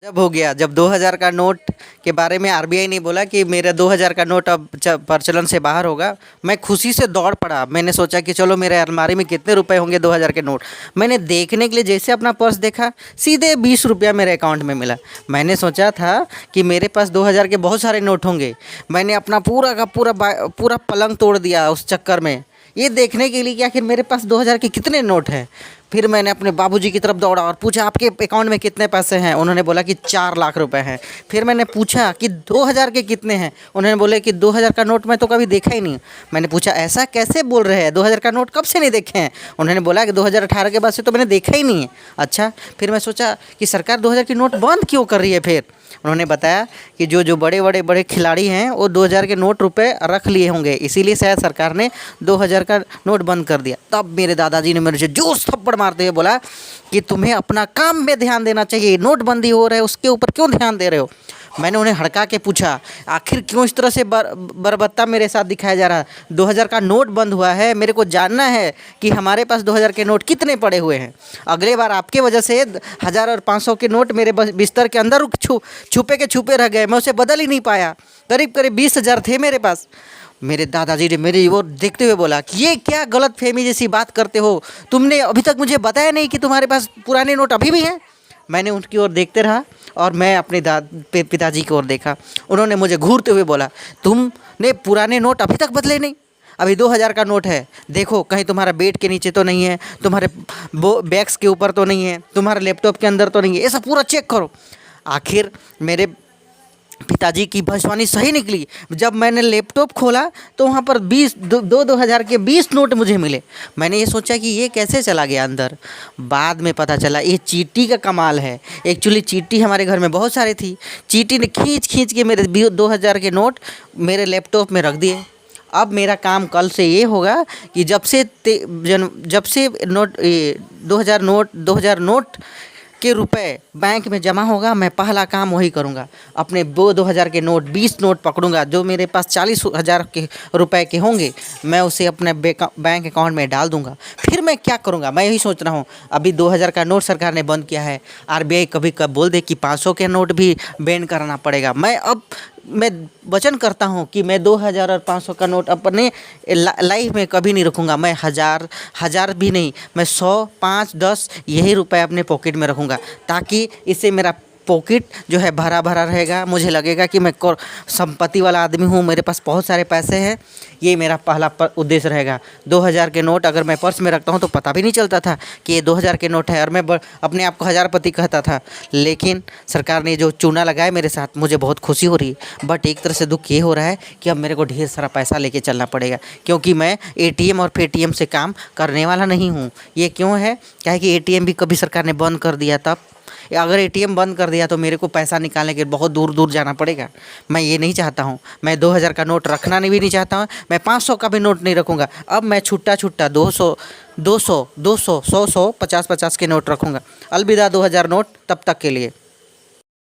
जब हो गया, जब 2000 का नोट के बारे में आरबीआई ने बोला कि मेरा 2000 का नोट अब प्रचलन से बाहर होगा, मैं खुशी से दौड़ पड़ा। मैंने सोचा कि चलो मेरे अलमारी में कितने रुपए होंगे 2000 के नोट। मैंने देखने के लिए जैसे अपना पर्स देखा, सीधे 20 रुपया मेरे अकाउंट में मिला। मैंने सोचा था कि मेरे पास 2000 के बहुत सारे नोट होंगे। मैंने अपना पूरा का पूरा पूरा पलंग तोड़ दिया उस चक्कर में, ये देखने के लिए कि आखिर मेरे पास 2000 के कितने नोट हैं। फिर मैंने अपने बाबूजी की तरफ दौड़ा और पूछा, आपके अकाउंट में कितने पैसे हैं? उन्होंने बोला कि 4 लाख रुपए हैं। फिर मैंने पूछा कि 2000 के कितने हैं? उन्होंने बोले कि 2000 का नोट मैं तो कभी देखा ही नहीं। मैंने पूछा, ऐसा कैसे बोल रहे हैं, 2000 का नोट कब से नहीं देखे हैं? उन्होंने बोला कि 2018 के बाद से तो मैंने देखा ही नहीं है। अच्छा, फिर मैं सोचा कि सरकार 2000 की नोट बंद क्यों कर रही है? फिर उन्होंने बताया कि जो बड़े खिलाड़ी हैं वो 2000 के नोट रुपए रख लिए होंगे, इसीलिए शायद सरकार ने 2000 का नोट बंद कर दिया। तब मेरे दादाजी ने मेरे से जोर से थप्पड़ मारते हुए बोला कि तुम्हें अपना काम में ध्यान देना चाहिए, नोटबंदी हो रहा है उसके ऊपर क्यों ध्यान दे रहे हो? मैंने उन्हें हड़का के पूछा, आखिर क्यों इस तरह से बर्बरता मेरे साथ दिखाया जा रहा है? 2000 का नोट बंद हुआ है, मेरे को जानना है कि हमारे पास 2000 के नोट कितने पड़े हुए हैं। अगले बार आपके वजह से 1000 और 500 के नोट मेरे बिस्तर के अंदर छुपे के छुपे रह गए, मैं उसे बदल ही नहीं पाया। करीब करीब 20,000 थे मेरे पास। मेरे दादाजी ने मेरी ओर देखते हुए बोला कि ये क्या गलतफहमी जैसी बात करते हो, तुमने अभी तक मुझे बताया नहीं कि तुम्हारे पास पुराने नोट अभी भी हैं। मैंने उनकी ओर देखते रहा और मैं अपने पिताजी की ओर देखा। उन्होंने मुझे घूरते हुए बोला, तुमने पुराने नोट अभी तक बदले नहीं? अभी 2000 का नोट है, देखो कहीं तुम्हारा बेड के नीचे तो नहीं है, तुम्हारे बैग्स के ऊपर तो नहीं है, तुम्हारे लैपटॉप के अंदर तो नहीं है, ये सब पूरा चेक करो। आखिर मेरे पिताजी की भविष्यवाणी सही निकली। जब मैंने लैपटॉप खोला तो वहाँ पर 2000 के 20 नोट मुझे मिले। मैंने ये सोचा कि ये कैसे चला गया अंदर। बाद में पता चला ये चींटी का कमाल है। एक्चुअली चींटी हमारे घर में बहुत सारी थी। चींटी ने खींच के मेरे 2000 के नोट मेरे लैपटॉप में रख दिए। अब मेरा काम कल से ये होगा कि जब से नोट 2000 नोट के रुपए बैंक में जमा होगा, मैं पहला काम वही करूँगा। अपने 2000 के नोट 20 नोट पकड़ूंगा, जो मेरे पास 40,000 के रुपए के होंगे मैं उसे अपने बैंक अकाउंट में डाल दूंगा। फिर मैं क्या करूँगा, मैं यही सोच रहा हूँ। अभी 2000 का नोट सरकार ने बंद किया है, आरबीआई कभी कब बोल दे कि 500 के नोट भी बैन करना पड़ेगा। मैं वचन करता हूँ कि मैं 2000 और 500 का नोट अपने लाइफ में कभी नहीं रखूँगा। मैं हज़ार भी नहीं, मैं 100, 5, 10 यही रुपए अपने पॉकेट में रखूँगा, ताकि इससे मेरा पॉकेट जो है भरा भरा रहेगा। मुझे लगेगा कि मैं संपत्ति वाला आदमी हूँ, मेरे पास बहुत सारे पैसे हैं। ये मेरा पहला उद्देश्य रहेगा। 2000 के नोट अगर मैं पर्स में रखता हूँ तो पता भी नहीं चलता था कि ये 2000 के नोट है, और मैं अपने आप को हज़ारपति कहता था। लेकिन सरकार ने जो चूना लगाया मेरे साथ, मुझे बहुत खुशी हो रही है। बट एक तरह से दुख ये हो रहा है कि अब मेरे को ढेर सारा पैसा लेके चलना पड़ेगा, क्योंकि मैं एटीएम और पेटीएम से काम करने वाला नहीं हूँ। ये क्यों है? क्या है कि एटीएम भी कभी सरकार ने बंद कर दिया, तब अगर एटीएम बंद कर दिया तो मेरे को पैसा निकालने के बहुत दूर दूर जाना पड़ेगा। मैं ये नहीं चाहता हूँ। मैं 2000 का नोट रखना भी नहीं चाहता हूँ। मैं 500 का भी नोट नहीं रखूँगा। अब मैं छुट्टा 200, 100, 50 के नोट रखूँगा। अलविदा 2000 नोट, तब तक के लिए।